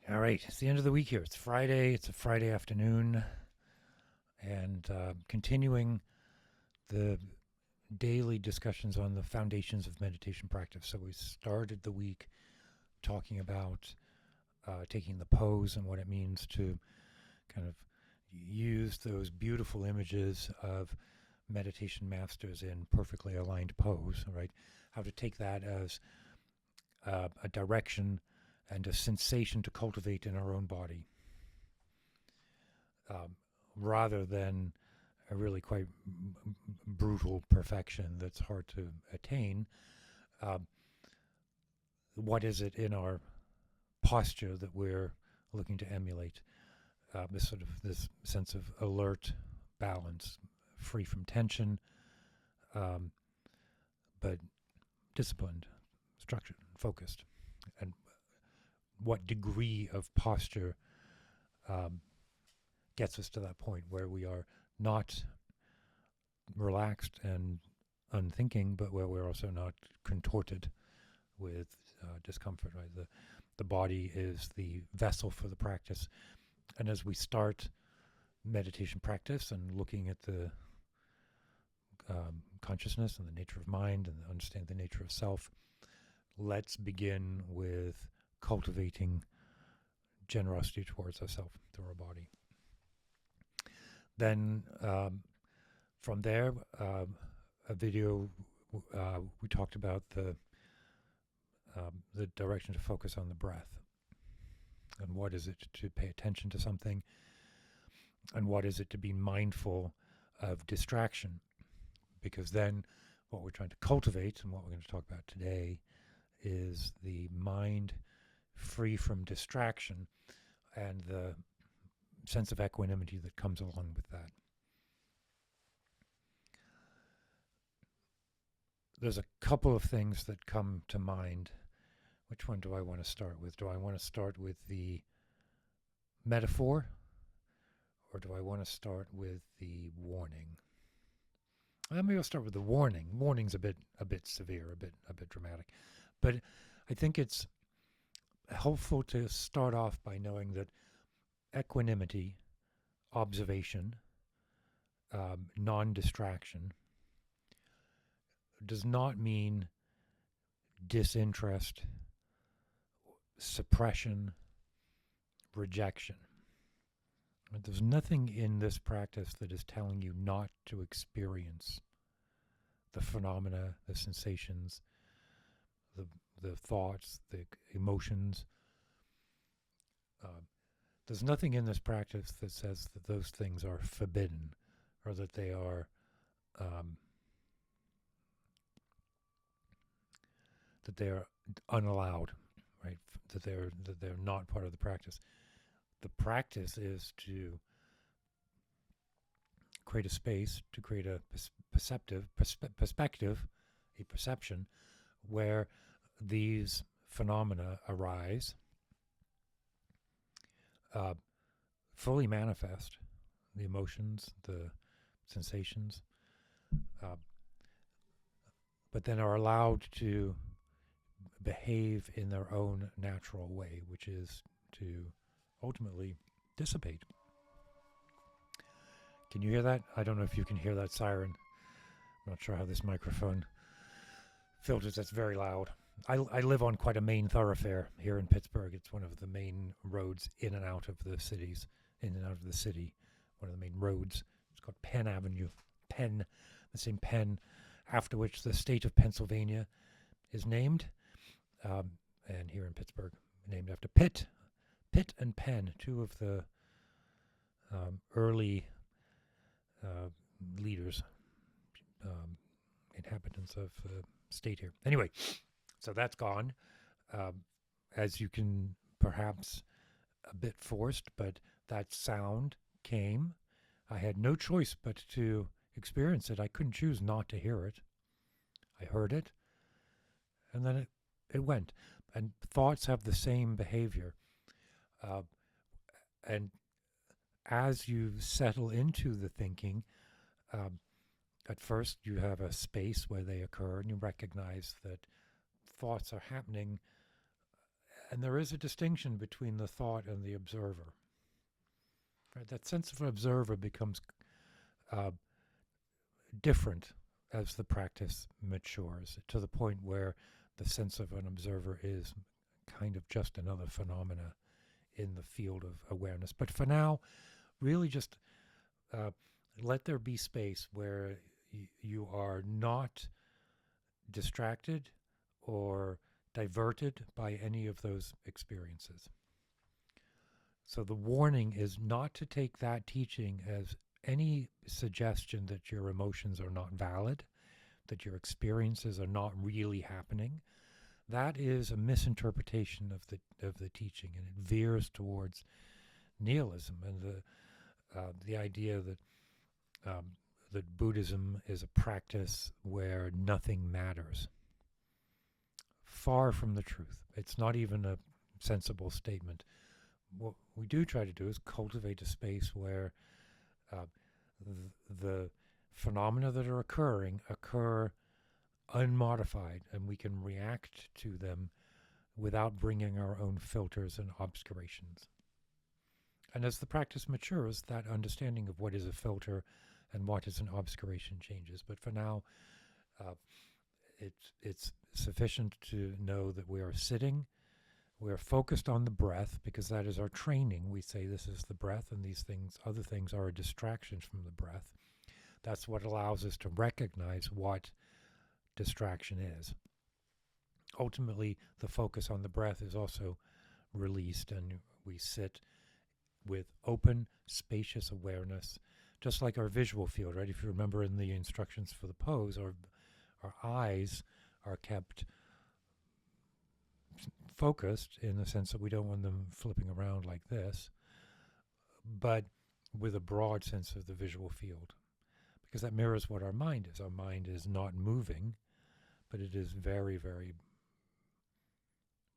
All right, it's the end of the week here. It's Friday. It's a Friday afternoon, and continuing the daily discussions on the foundations of meditation practice. So we started the week talking about taking the pose and what it means to kind of use those beautiful images of meditation masters in perfectly aligned pose, right? How to take that as a direction and a sensation to cultivate in our own body, um, rather than a really quite brutal perfection that's hard to attain. Um, what is it in our posture that we're looking to emulate? This sense of alert balance, free from tension, um, but disciplined, structured, focused, and what degree of posture um, gets us to that point where we are not relaxed and unthinking, but where we're also not contorted with discomfort. Right, the body is the vessel for the practice, and as we start meditation practice and looking at the consciousness and the nature of mind and understand the nature of self, let's begin with cultivating generosity towards ourselves through our body. Then from there, a video we talked about the direction to focus on the breath, and what is it to pay attention to something, and what is it to be mindful of distraction, because then what we're trying to cultivate and what we're going to talk about today is the mind free from distraction and the sense of equanimity that comes along with that. There's a couple of things that come to mind. Which one do I want to start with? Do I want to start with the metaphor, or do I want to start with the warning? Maybe I'll start with the warning. Warning's a bit severe, a bit dramatic, but I think it's helpful to start off by knowing that equanimity, observation, non-distraction, does not mean disinterest, suppression, rejection. There's nothing in this practice that is telling you not to experience the phenomena, the sensations, the thoughts, the emotions. There's nothing in this practice that says that those things are forbidden, or that they are unallowed, right? That they're not part of the practice. The practice is to create a space, to create a perspective, a perception, where these phenomena arise, fully manifest, the emotions, the sensations, but then are allowed to behave in their own natural way, which is to ultimately dissipate. Can you hear that? I don't know if you can hear that siren. I'm not sure how this microphone filters. That's very loud. I live on quite a main thoroughfare here in Pittsburgh. It's one of the main roads in and out of the cities, in and out of the city. One of the main roads. It's called Penn Avenue. Penn, the same Penn after which the state of Pennsylvania is named. And here in Pittsburgh, named after Pitt and Penn, two of the early leaders, inhabitants of the state here. Anyway, so that's gone. As you can perhaps a bit forced, but that sound came. I had no choice but to experience it. I couldn't choose not to hear it. I heard it, and then it went. And thoughts have the same behavior. And as you settle into the thinking, at first you have a space where they occur, and you recognize that thoughts are happening And there is a distinction between the thought and the observer. Right? That sense of an observer becomes uh, different as the practice matures, to the point where the sense of an observer is kind of just another phenomena in the field of awareness. But for now, really just let there be space where you are not distracted or diverted by any of those experiences. So the warning is not to take that teaching as any suggestion that your emotions are not valid, that your experiences are not really happening. That is a misinterpretation of the teaching, and it veers towards nihilism and the idea that that Buddhism is a practice where nothing matters. Far from the truth. It's not even a sensible statement. What we do try to do is cultivate a space where the phenomena that are occurring occur unmodified, and we can react to them without bringing our own filters and obscurations. And as the practice matures, that understanding of what is a filter and what is an obscuration changes. But for now, it's sufficient to know that we are sitting, we are focused on the breath, because that is our training. We say this is the breath, and these things, other things, are a distraction from the breath. That's what allows us to recognize what distraction is. Ultimately, the focus on the breath is also released, and we sit with open, spacious awareness, just like our visual field, right? If you remember in the instructions for the pose, our eyes are kept focused in the sense that we don't want them flipping around like this, but with a broad sense of the visual field, because that mirrors what our mind is. Our mind is not moving, but it is very, very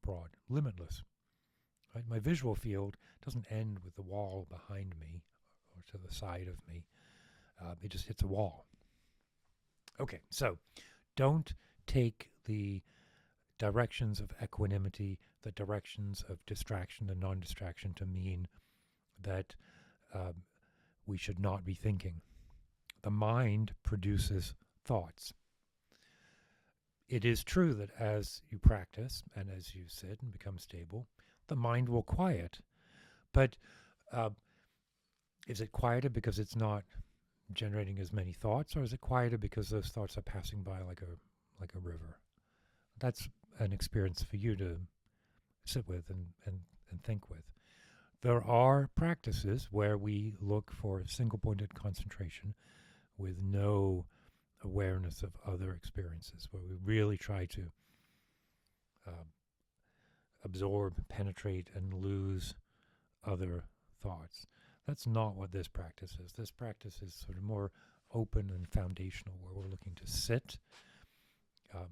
broad, limitless. Right? My visual field doesn't end with the wall behind me or to the side of me. It just hits a wall. Okay, so don't take the directions of equanimity, the directions of distraction and non-distraction, to mean that we should not be thinking. The mind produces thoughts. It is true that as you practice and as you sit and become stable, the mind will quiet. But is it quieter because it's not generating as many thoughts, or is it quieter because those thoughts are passing by like a river? That's an experience for you to sit with and think with. There are practices where we look for single-pointed concentration with no awareness of other experiences, where we really try to absorb, penetrate, and lose other thoughts. That's not what this practice is. This practice is sort of more open and foundational, where we're looking to sit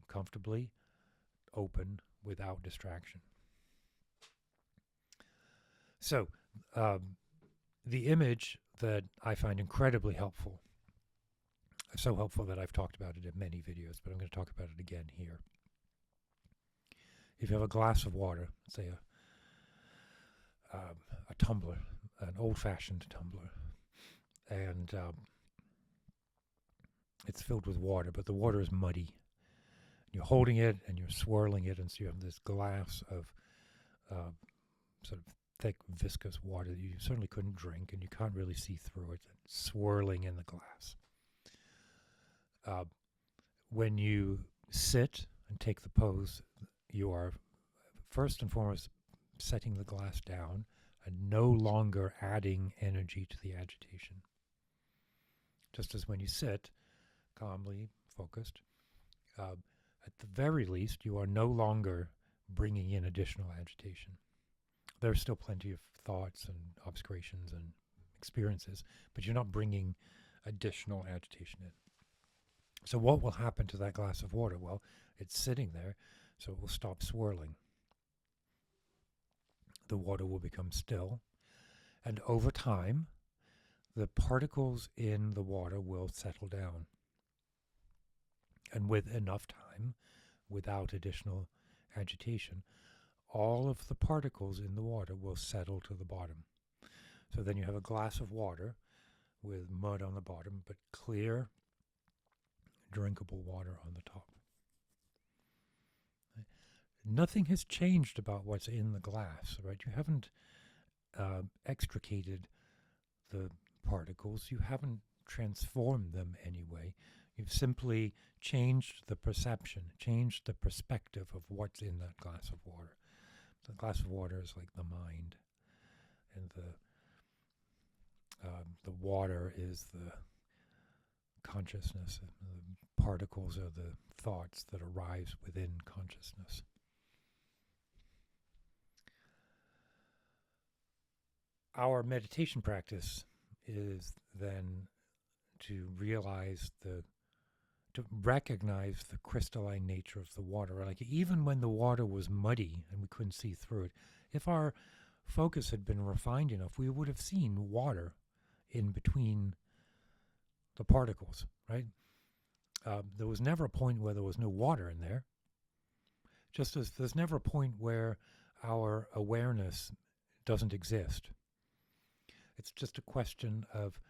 comfortably, open, without distraction. So, the image that I find incredibly helpful, so helpful that I've talked about it in many videos, but I'm going to talk about it again here. If you have a glass of water, say a tumbler, an old-fashioned tumbler, and it's filled with water, but the water is muddy. You're holding it and you're swirling it, and so you have this glass of sort of thick, viscous water that you certainly couldn't drink, and you can't really see through it, swirling in the glass. When you sit and take the pose, you are first and foremost setting the glass down and no longer adding energy to the agitation. Just as when you sit, calmly, focused, at the very least, you are no longer bringing in additional agitation. There's still plenty of thoughts and obscurations and experiences, but you're not bringing additional agitation in. So what will happen to that glass of water? Well, it's sitting there, so it will stop swirling. The water will become still, and over time, the particles in the water will settle down. And with enough time, without additional agitation, all of the particles in the water will settle to the bottom. So then you have a glass of water with mud on the bottom, but clear, drinkable water on the top. Nothing has changed about what's in the glass, right? You haven't extricated the particles. You haven't transformed them anyway. You've simply changed the perception, changed the perspective of what's in that glass of water. The glass of water is like the mind, and the water is the consciousness. The particles are the thoughts that arise within consciousness. Our meditation practice is then to recognize the crystalline nature of the water. Like even when the water was muddy and we couldn't see through it, if our focus had been refined enough, we would have seen water in between the particles, right? There was never a point where there was no water in there. Just as there's never a point where our awareness doesn't exist. It's just a question of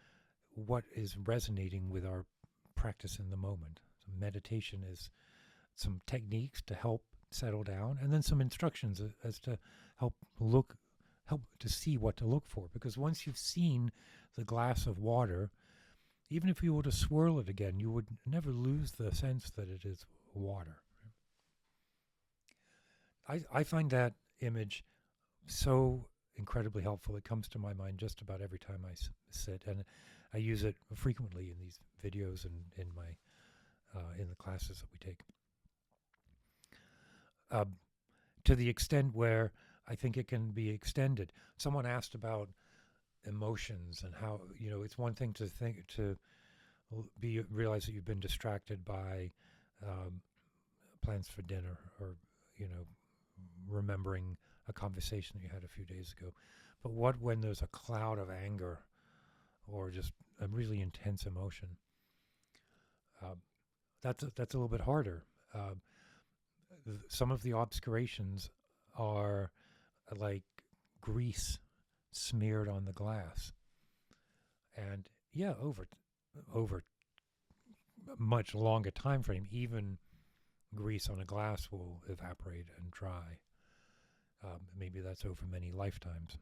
what is resonating with our practice in the moment. So meditation is some techniques to help settle down, and then some instructions as to help to see what to look for. Because once you've seen the glass of water, even if you were to swirl it again, you would never lose the sense that it is water. I find that image so incredibly helpful. It comes to my mind just about every time I sit, and I use it frequently in these videos and in my in the classes that we take. To the extent where I think it can be extended. Someone asked about emotions and how, it's one thing to realize that you've been distracted by plans for dinner, or remembering a conversation that you had a few days ago. But what when there's a cloud of anger or just a really intense emotion? That's a little bit harder. Some of the obscurations are like grease smeared on the glass, and over a much longer time frame, even grease on a glass will evaporate and dry. Maybe that's over many lifetimes.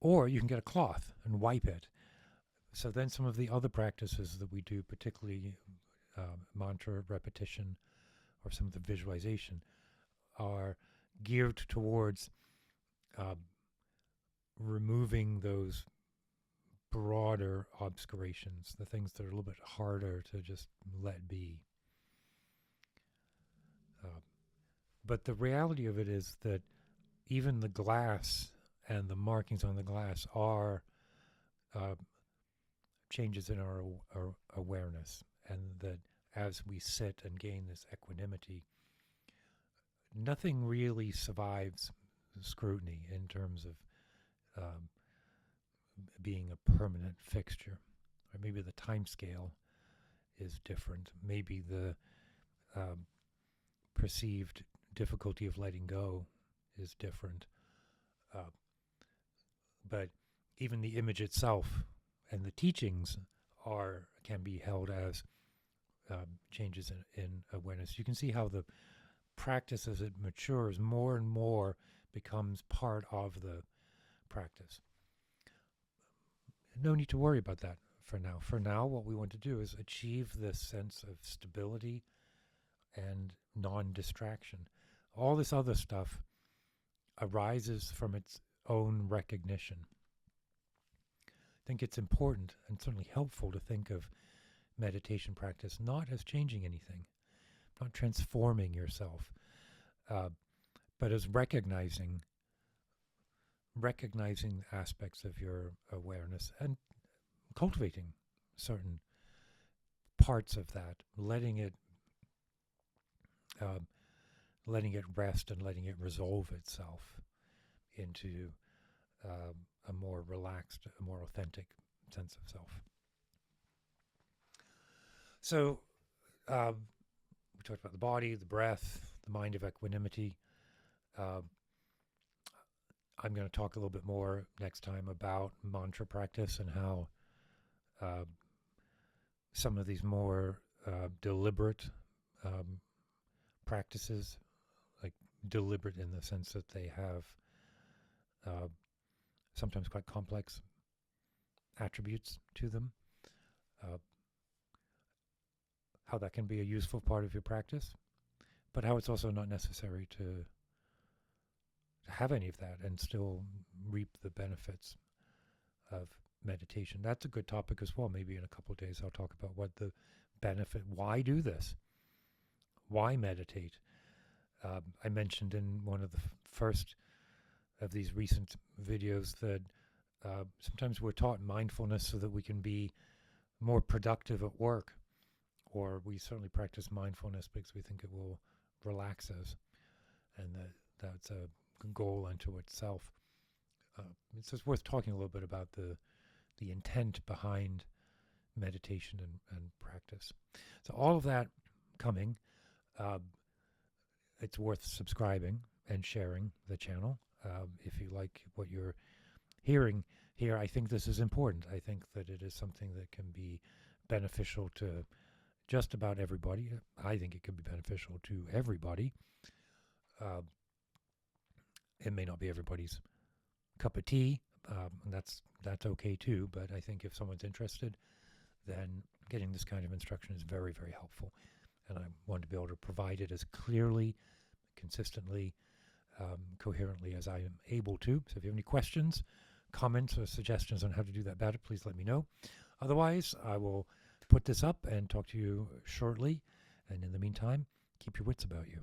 Or you can get a cloth and wipe it. So then some of the other practices that we do, particularly mantra repetition or some of the visualization, are geared towards removing those broader obscurations, the things that are a little bit harder to just let be. But the reality of it is that even the glass and the markings on the glass are changes in our awareness, and that as we sit and gain this equanimity, nothing really survives scrutiny in terms of being a permanent fixture. Or maybe the time scale is different. Maybe the perceived difficulty of letting go is different. But even the image itself and the teachings can be held as changes in awareness. You can see how the practice, as it matures more and more, becomes part of the practice. No need to worry about that for now. For now, what we want to do is achieve this sense of stability and non-distraction. All this other stuff arises from its own recognition. I think it's important and certainly helpful to think of meditation practice not as changing anything, not transforming yourself, but as recognizing aspects of your awareness and cultivating certain parts of that, letting it rest and letting it resolve itself into a more relaxed, a more authentic sense of self. So we talked about the body, the breath, the mind of equanimity. Uh, I'm going to talk a little bit more next time about mantra practice and how uh, some of these more deliberate practices, like deliberate in the sense that they have sometimes quite complex attributes to them, how that can be a useful part of your practice, but how it's also not necessary to have any of that and still reap the benefits of meditation. That's a good topic as well. Maybe in a couple of days I'll talk about what the benefit, why do this? Why meditate? I mentioned in one of the first of these recent videos that sometimes we're taught mindfulness so that we can be more productive at work, or we certainly practice mindfulness because we think it will relax us, and that's a goal unto itself. It's just worth talking a little bit about the intent behind meditation and practice. So all of that coming. It's worth subscribing and sharing the channel if you like what you're hearing here. I think this is important. I think that it is something that can be beneficial to just about everybody. I think it could be beneficial to everybody. It may not be everybody's cup of tea, and that's okay too. But I think if someone's interested, then getting this kind of instruction is very, very helpful. And I want to be able to provide it as clearly, consistently, coherently as I am able to. So if you have any questions, comments, or suggestions on how to do that better, please let me know. Otherwise, I will put this up and talk to you shortly. And in the meantime, keep your wits about you.